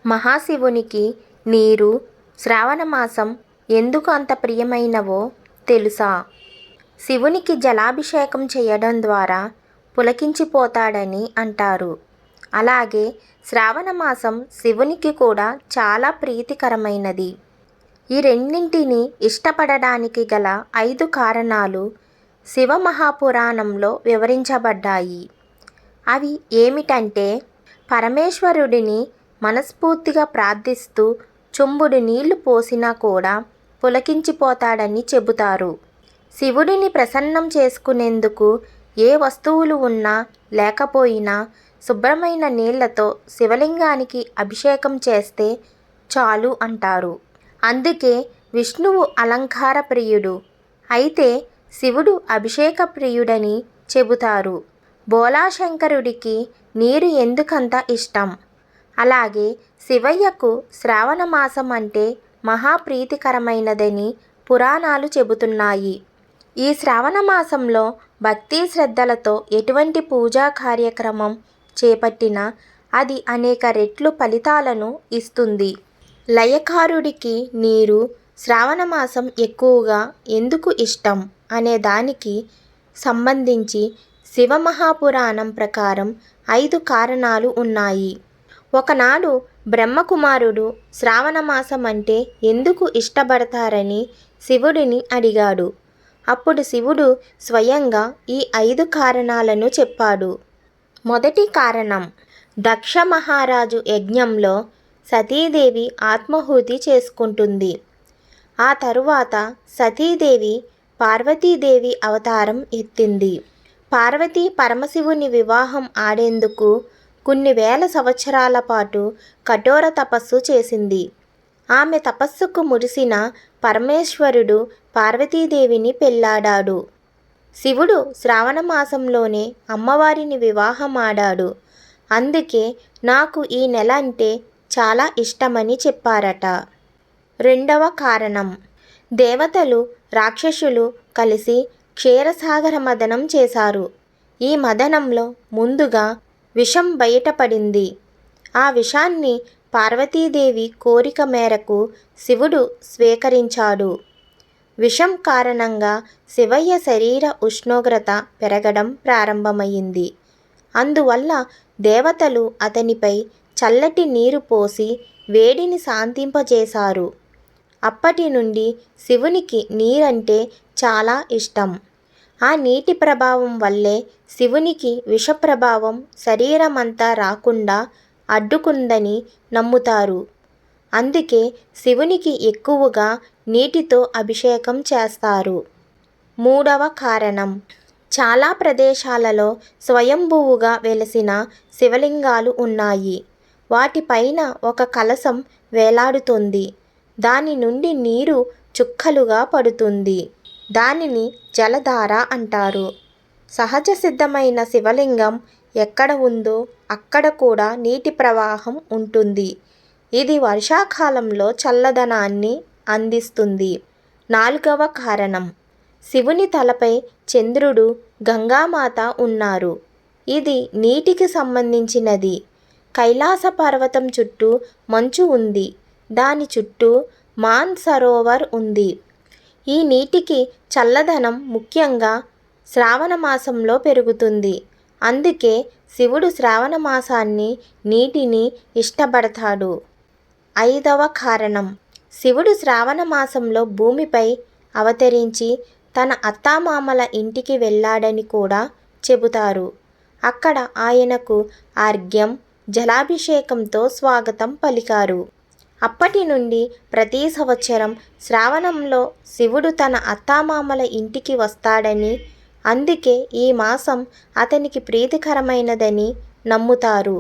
మహాశివునికి నీరు, శ్రావణమాసం ఎందుకు అంత ప్రియమైనవో తెలుసా? శివునికి జలాభిషేకం చేయడం ద్వారా పులకించిపోతాడని అంటారు. అలాగే శ్రావణమాసం శివునికి కూడా చాలా ప్రీతికరమైనది. ఈ రెండింటిని ఇష్టపడడానికి గల 5 కారణాలు శివమహాపురాణంలో వివరించబడ్డాయి. అవి ఏమిటంటే, పరమేశ్వరుడిని మనస్ఫూర్తిగా ప్రార్థిస్తూ చెంబుడు నీళ్లు పోసినా కూడా పులకించిపోతాడని చెబుతారు. శివుడిని ప్రసన్నం చేసుకునేందుకు ఏ వస్తువులు ఉన్నా లేకపోయినా శుభ్రమైన నీళ్లతో శివలింగానికి అభిషేకం చేస్తే చాలు అంటారు. అందుకే విష్ణువు అలంకార ప్రియుడు, అయితే శివుడు అభిషేక ప్రియుడని చెబుతారు. భోళాశంకరుడికి నీరు ఎందుకంత ఇష్టం? అలాగే శివయ్యకు శ్రావణమాసం అంటే మహాప్రీతికరమైనదని పురాణాలు చెబుతున్నాయి. ఈ శ్రావణమాసంలో భక్తి శ్రద్ధలతో ఎటువంటి పూజా కార్యక్రమం చేపట్టినా అది అనేక రెట్లు ఫలితాలను ఇస్తుంది. లయకారుడికి నీరు, శ్రావణమాసం ఎక్కువగా ఎందుకు ఇష్టం అనే దానికి సంబంధించి శివమహాపురాణం ప్రకారం 5 కారణాలు ఉన్నాయి. ఒకనాడు బ్రహ్మకుమారుడు శ్రావణమాసం అంటే ఎందుకు ఇష్టపడతారని శివుడిని అడిగాడు. అప్పుడు శివుడు స్వయంగా ఈ 5 కారణాలను చెప్పాడు. మొదటి కారణం, దక్ష మహారాజు యజ్ఞంలో సతీదేవి ఆత్మాహుతి చేసుకుంటుంది. ఆ తరువాత సతీదేవి పార్వతీదేవి అవతారం ఎత్తింది. పార్వతీ పరమశివుని వివాహం ఆడేందుకు కొన్ని వేల సంవత్సరాల పాటు కఠోర తపస్సు చేసింది. ఆమె తపస్సుకు మురిసిన పరమేశ్వరుడు పార్వతీదేవిని పెళ్లాడాడు. శివుడు శ్రావణమాసంలోనే అమ్మవారిని వివాహమాడాడు. అందుకే నాకు ఈ నెల అంటే చాలా ఇష్టమని చెప్పారట. రెండవ కారణం, దేవతలు, రాక్షసులు కలిసి క్షీరసాగర మథనం చేశారు. ఈ మథనంలో ముందుగా విషం బయటపడింది. ఆ విషాన్ని పార్వతీదేవి కోరిక మేరకు శివుడు స్వీకరించాడు. విషం కారణంగా శివయ్య శరీర ఉష్ణోగ్రత పెరగడం ప్రారంభమైంది. అందువల్ల దేవతలు అతనిపై చల్లటి నీరు పోసి వేడిని శాంతింపజేశారు. అప్పటి నుండి శివునికి నీరంటే చాలా ఇష్టం. ఆ నీటి ప్రభావం వల్లే శివునికి విష ప్రభావం శరీరమంతా రాకుండా అడ్డుకుందని నమ్ముతారు. అందుకే శివునికి ఎక్కువగా నీటితో అభిషేకం చేస్తారు. మూడవ కారణం, చాలా ప్రదేశాలలో స్వయంభువుగా వెలసిన శివలింగాలు ఉన్నాయి. వాటిపైన ఒక కలశం వేలాడుతుంది. దాని నుండి నీరు చుక్కలుగా పడుతుంది. దానిని జలధార అంటారు. సహజ సిద్ధమైన శివలింగం ఎక్కడ ఉందో అక్కడ కూడా నీటి ప్రవాహం ఉంటుంది. ఇది వర్షాకాలంలో చల్లదనాన్ని అందిస్తుంది. నాలుగవ కారణం, శివుని తలపై చంద్రుడు, గంగామాత ఉన్నారు. ఇది నీటికి సంబంధించినది. కైలాస పర్వతం చుట్టూ మంచు ఉంది. దాని చుట్టూ మాన్ సరోవర్ ఉంది. ఈ నీటికి చల్లదనం ముఖ్యంగా శ్రావణమాసంలో పెరుగుతుంది. అందుకే శివుడు శ్రావణమాసాన్ని, నీటిని ఇష్టపడతాడు. ఐదవ కారణం, శివుడు శ్రావణమాసంలో భూమిపై అవతరించి తన అత్తామామల ఇంటికి వెళ్ళాడని కూడా చెబుతారు. అక్కడ ఆయనకు అర్ఘ్యం, జలాభిషేకంతో స్వాగతం పలికారు. అప్పటి నుండి ప్రతి సంవత్సరం శ్రావణంలో శివుడు తన అత్తామామల ఇంటికి వస్తాడని, అందుకే ఈ మాసం అతనికి ప్రీతికరమైనదని నమ్ముతారు.